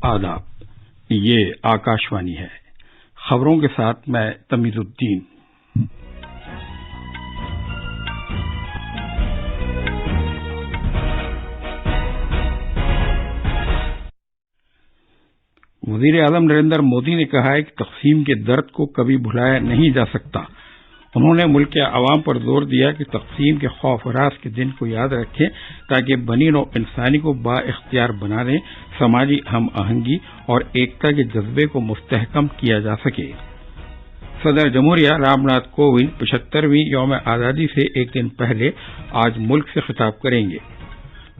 آداب، یہ آکاشوانی ہے۔ خبروں کے ساتھ میں تمیز الدین۔ وزیر اعظم نریندر مودی نے کہا ہے کہ تقسیم کے درد کو کبھی بھلایا نہیں جا سکتا۔ انہوں نے ملک کے عوام پر زور دیا کہ تقسیم کے خوف و راز کے دن کو یاد رکھیں تاکہ بنی نوع انسانی کو با اختیار بنانے، سماجی ہم آہنگی اور ایکتا کے جذبے کو مستحکم کیا جا سکے۔ صدر جمہوریہ رام ناتھ کووند 75ویں یوم آزادی سے ایک دن پہلے آج ملک سے خطاب کریں گے۔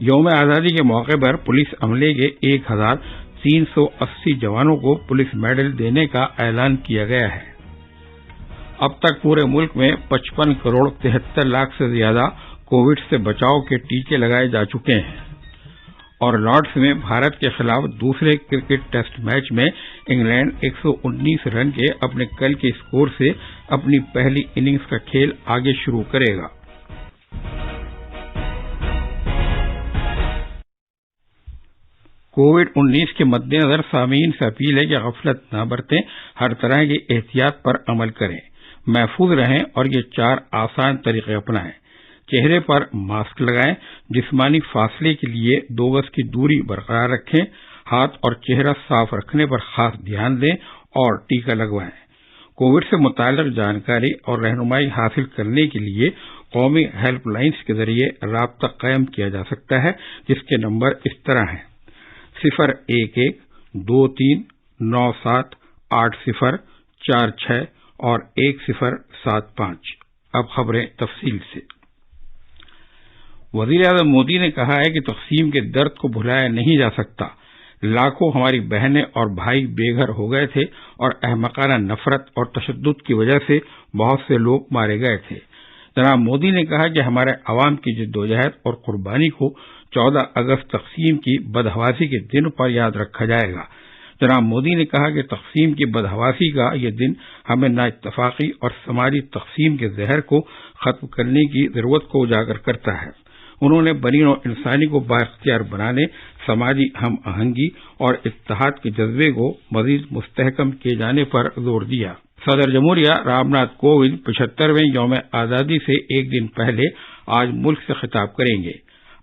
یوم آزادی کے موقع پر پولیس عملے کے 1380 جوانوں کو پولیس میڈل دینے کا اعلان کیا گیا ہے۔ اب تک پورے ملک میں 55 کروڑ 73 لاکھ سے زیادہ کووڈ سے بچاؤ کے ٹیکے لگائے جا چکے ہیں، اور لارڈس میں بھارت کے خلاف دوسرے کرکٹ ٹیسٹ میچ میں انگلینڈ 119 رن کے اپنے کل کے اسکور سے اپنی پہلی اننگز کا کھیل آگے شروع کرے گا۔ کووڈ-19 کے مد نظر سامعین سے اپیل ہے کہ غفلت نہ برتیں، ہر طرح کی احتیاط پر عمل کریں، محفوظ رہیں اور یہ 4 آسان طریقے اپنائیں۔ چہرے پر ماسک لگائیں، جسمانی فاصلے کے لیے 2 گز کی دوری برقرار رکھیں، ہاتھ اور چہرہ صاف رکھنے پر خاص دھیان دیں اور ٹیکہ لگوائیں۔ کووڈ سے متعلق جانکاری اور رہنمائی حاصل کرنے کے لیے قومی ہیلپ لائنز کے ذریعے رابطہ قائم کیا جا سکتا ہے، جس کے نمبر اس طرح ہیں: 011-23-97-80-46 اور 1075۔ اب خبریں تفصیل سے۔ وزیر اعظم مودی نے کہا ہے کہ تقسیم کے درد کو بھلایا نہیں جا سکتا۔ لاکھوں ہماری بہنیں اور بھائی بے گھر ہو گئے تھے اور احمقانہ نفرت اور تشدد کی وجہ سے بہت سے لوگ مارے گئے تھے۔ جناب مودی نے کہا کہ ہمارے عوام کی جدوجہد اور قربانی کو 14 اگست تقسیم کی بدحواسی کے دن پر یاد رکھا جائے گا۔ جناب مودی نے کہا کہ تقسیم کی بدحواسی کا یہ دن ہمیں نا اتفاقی اور سماجی تقسیم کے زہر کو ختم کرنے کی ضرورت کو اجاگر کرتا ہے۔ انہوں نے بنی نوع انسانی کو بااختیار بنانے، سماجی ہم آہنگی اور اتحاد کے جذبے کو مزید مستحکم کیے جانے پر زور دیا۔ صدر جمہوریہ رام ناتھ کووند 75ویں یوم آزادی سے ایک دن پہلے آج ملک سے خطاب کریں گے۔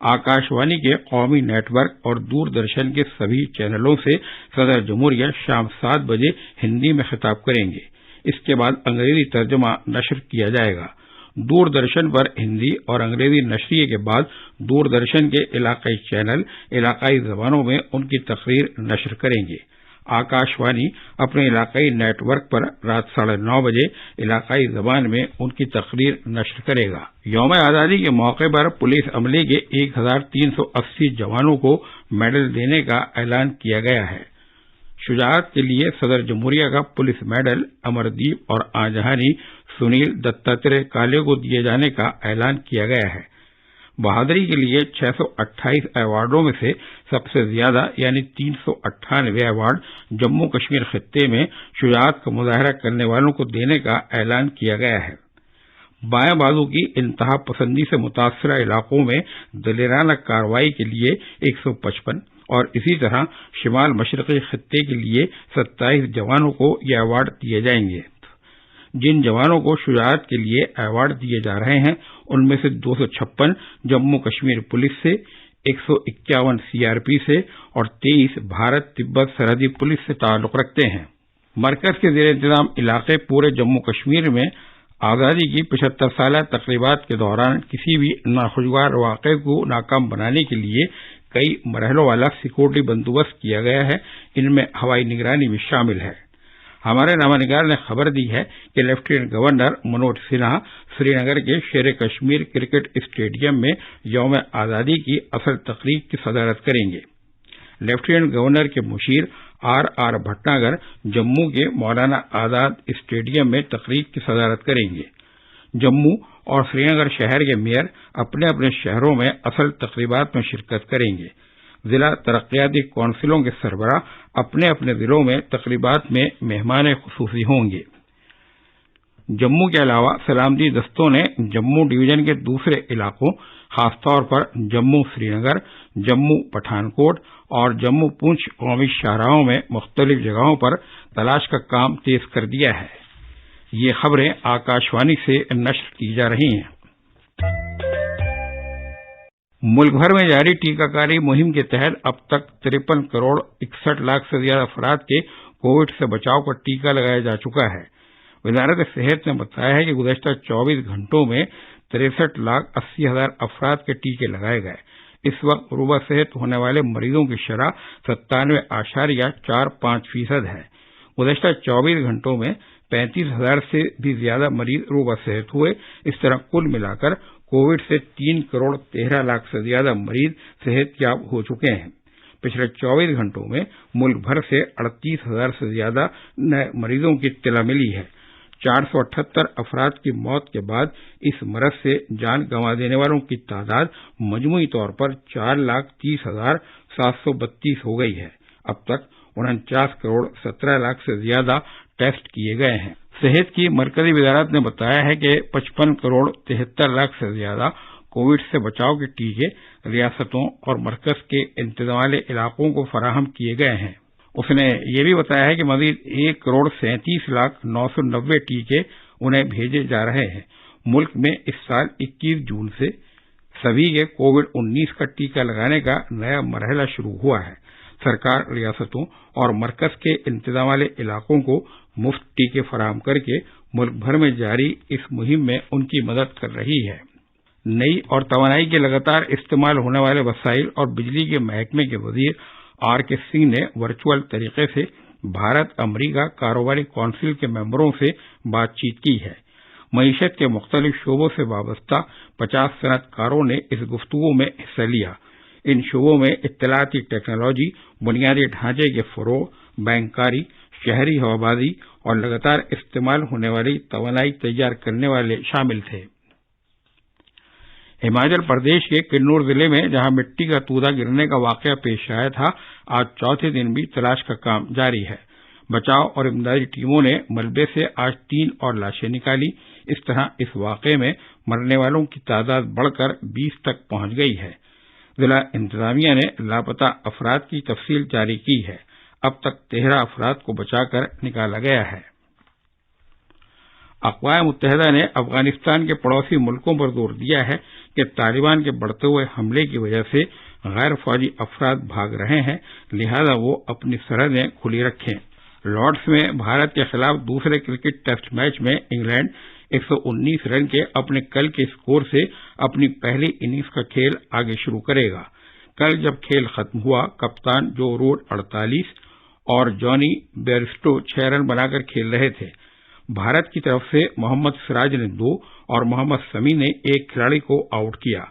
آکاشوانی کے قومی نیٹ ورک اور دوردرشن کے سبھی چینلوں سے صدر جمہوریہ شام 7 بجے ہندی میں خطاب کریں گے۔ اس کے بعد انگریزی ترجمہ نشر کیا جائے گا۔ دوردرشن پر ہندی اور انگریزی نشریے کے بعد دوردرشن کے علاقائی چینل علاقائی زبانوں میں ان کی تقریر نشر کریں گے۔ آکاشوانی اپنے علاقائی نیٹ ورک پر رات 9:30 بجے علاقائی زبان میں ان کی تقریر نشر کرے گا۔ یوم آزادی کے موقع پر پولیس عملے کے 1380 جوانوں کو میڈل دینے کا اعلان کیا گیا ہے۔ شجاعت کے لیے صدر جمہوریہ کا پولیس میڈل امردیپ اور آجہانی سنیل دتاتریہ کالے کو دیے جانے کا اعلان کیا گیا ہے۔ بہادری کے لیے 628 ایوارڈوں میں سے سب سے زیادہ یعنی 398 ایوارڈ جموں کشمیر خطے میں شجاعت کا مظاہرہ کرنے والوں کو دینے کا اعلان کیا گیا ہے۔ بائیں بازو کی انتہا پسندی سے متاثرہ علاقوں میں دلیرانہ کارروائی کے لیے 155 اور اسی طرح شمال مشرقی خطے کے لیے 27 جوانوں کو یہ ایوارڈ دیے جائیں گے۔ جن جوانوں کو شجاعت کے لیے ایوارڈ دیے جا رہے ہیں ان میں سے 256 جموں کشمیر پولیس سے، 151 CRP سے اور 23 بھارت تبت سرحدی پولیس سے تعلق رکھتے ہیں۔ مرکز کے زیر انتظام علاقے پورے جموں کشمیر میں آزادی کی 75 سالہ تقریبات کے دوران کسی بھی ناخوشگوار واقعے کو ناکام بنانے کے لیے کئی مرحلوں والا سیکورٹی بندوبست کیا گیا ہے۔ ان میں ہوائی نگرانی بھی شامل ہے۔ ہمارے نامہ نگار نے خبر دی ہے کہ لیفٹیننٹ گورنر منوج سنہا سری نگر کے شیر کشمیر کرکٹ اسٹیڈیم میں یوم آزادی کی اصل تقریب کی صدارت کریں گے۔ لیفٹیننٹ گورنر کے مشیر RR بھٹناگر جموں کے مولانا آزاد اسٹیڈیم میں تقریب کی صدارت کریں گے۔ جموں اور سری نگر شہر کے میئر اپنے اپنے شہروں میں اصل تقریبات میں شرکت کریں گے۔ ضلع ترقیاتی کونسلوں کے سربراہ اپنے اپنے ضلعوں میں تقریبات میں مہمان خصوصی ہوں گے۔ جموں کے علاوہ سلامتی دستوں نے جموں ڈویژن کے دوسرے علاقوں خاص طور پر جموں سری نگر، جموں پٹھانکوٹ اور جموں پونچھ قومی شاہراہوں میں مختلف جگہوں پر تلاش کا کام تیز کر دیا ہے۔ یہ خبریں آکاشوانی سے نشر کی جا رہی ہیں۔ ملک بھر میں جاری ٹیکہ کاری مہم کے تحت اب تک 53 کروڑ 61 لاکھ سے زیادہ افراد کے کووڈ سے بچاؤ کا ٹیکہ لگایا جا چکا ہے۔ وزارت صحت نے بتایا ہے کہ گزشتہ 24 گھنٹوں میں 63 لاکھ 80 ہزار افراد کے ٹیکے لگائے گئے۔ اس وقت عروبہ صحت ہونے والے مریضوں کی شرح 97.45% ہے۔ گزشتہ 24 گھنٹوں میں 35,000 سے بھی زیادہ مریض عروبہ صحت ہوئے۔ اس طرح کل ملا کر کووڈ سے 3 کروڑ 13 لاکھ سے زیادہ مریض صحت یاب ہو چکے ہیں۔ پچھلے 24 گھنٹوں میں ملک بھر سے 38,000 سے زیادہ نئے مریضوں کی اطلاع ملی ہے۔ 478 افراد کی موت کے بعد اس مرض سے جان گنوا دینے والوں کی تعداد مجموعی طور پر 4,30,732 ہو گئی ہے۔ اب تک 49 کروڑ 17 لاکھ سے زیادہ ٹیسٹ کیے گئے ہیں۔ صحت کی مرکزی وزارت نے بتایا ہے کہ 55 کروڑ 73 لاکھ سے زیادہ کووڈ سے بچاؤ کے ٹیکے ریاستوں اور مرکز کے انتظام والے علاقوں کو فراہم کیے گئے ہیں۔ اس نے یہ بھی بتایا ہے کہ مزید 1 کروڑ 37 لاکھ 990 ٹیکے انہیں بھیجے جا رہے ہیں۔ ملک میں اس سال 21 جون سے سبھی کے کووڈ-19 کا ٹیکہ لگانے کا نیا مرحلہ شروع ہوا ہے۔ سرکار ریاستوں اور مرکز کے انتظام والے علاقوں کو مفت ٹیکے فراہم کر کے ملک بھر میں جاری اس مہم میں ان کی مدد کر رہی ہے۔ نئی اور توانائی کے لگاتار استعمال ہونے والے وسائل اور بجلی کے محکمے کے وزیر آر.کے. سنگھ نے ورچوئل طریقے سے بھارت امریکہ کاروباری کونسل کے ممبروں سے بات چیت کی ہے۔ معیشت کے مختلف شعبوں سے وابستہ 50 صنعت کاروں نے اس گفتگو میں حصہ لیا۔ ان شعبوں میں اطلاعاتی ٹیکنالوجی، بنیادی ڈھانچے کے فروغ، بینکاری، شہری ہوابازی اور لگاتار استعمال ہونے والی توانائی تیار کرنے والے شامل تھے۔ ہماچل پردیش کے کنور ضلع میں جہاں مٹی کا تودہ گرنے کا واقعہ پیش آیا تھا، آج چوتھے دن بھی تلاش کا کام جاری ہے۔ بچاؤ اور امدادی ٹیموں نے ملبے سے آج 3 اور لاشیں نکالی۔ اس طرح اس واقعے میں مرنے والوں کی تعداد بڑھ کر 20 تک پہنچ گئی ہے۔ ضلع انتظامیہ نے لاپتہ افراد کی تفصیل جاری کی ہے۔ اب تک 13 افراد کو بچا کر نکالا گیا ہے۔ اقوام متحدہ نے افغانستان کے پڑوسی ملکوں پر زور دیا ہے کہ طالبان کے بڑھتے ہوئے حملے کی وجہ سے غیر فوجی افراد بھاگ رہے ہیں، لہذا وہ اپنی سرحدیں کھلی رکھیں۔ لارڈس میں بھارت کے خلاف دوسرے کرکٹ ٹیسٹ میچ میں انگلینڈ 119 رن کے اپنے کل کے اسکور سے اپنی پہلی اننگز کا کھیل آگے شروع کرے گا۔ کل جب کھیل ختم ہوا، کپتان جو روٹ 48 اور جونی بیئرسٹو 6 رن بنا کر کھیل رہے تھے۔ بھارت کی طرف سے محمد سراج نے 2 اور محمد سمیع نے 1 کھلاڑی کو آؤٹ کیا۔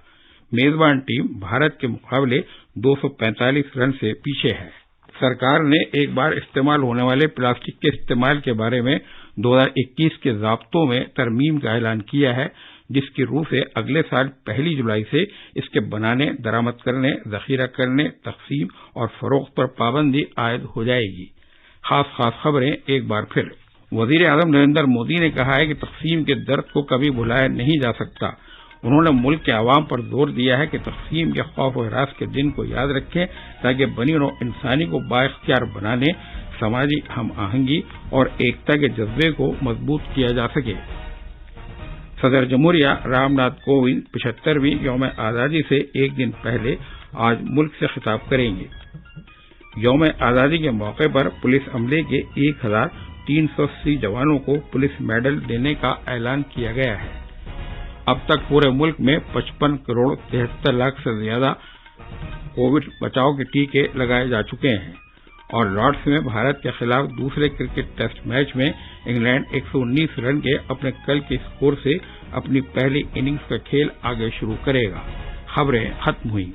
میزبان ٹیم بھارت کے مقابلے 245 رن سے پیچھے ہے۔ سرکار نے ایک بار استعمال ہونے والے پلاسٹک کے استعمال کے بارے میں 2021 کے ضابطوں میں ترمیم کا اعلان کیا ہے، جس کی روح سے اگلے سال 1 جولائی سے اس کے بنانے، درآمد کرنے، ذخیرہ کرنے، تقسیم اور فروخت پر پابندی عائد ہو جائے گی۔ خاص خبریں ایک بار پھر۔ وزیر اعظم نریندر مودی نے کہا ہے کہ تقسیم کے درد کو کبھی بھلایا نہیں جا سکتا۔ انہوں نے ملک کے عوام پر زور دیا ہے کہ تقسیم کے خوف و ہراس کے دن کو یاد رکھیں تاکہ بنی نوع انسانی کو بااختیار بنانے، سماجی ہم آہنگی اور ایکتا کے جذبے کو مضبوط کیا جا سکے۔ صدر جمہوریہ رام ناتھ کووند 75ویں یوم آزادی سے ایک دن پہلے آج ملک سے خطاب کریں گے۔ یوم آزادی کے موقع پر پولیس عملے کے 1380 جوانوں کو پولیس میڈل دینے کا اعلان کیا گیا ہے۔ اب تک پورے ملک میں 55 کروڑ 73 لاکھ سے زیادہ کووڈ بچاؤ کے ٹیکے لگائے جا چکے ہیں۔ اور لارڈس میں بھارت کے خلاف دوسرے کرکٹ ٹیسٹ میچ میں انگلینڈ 119 رن کے اپنے کل کے اسکور سے اپنی پہلی اننگز کا کھیل آگے شروع کرے گا۔ خبریں ختم ہوئیں۔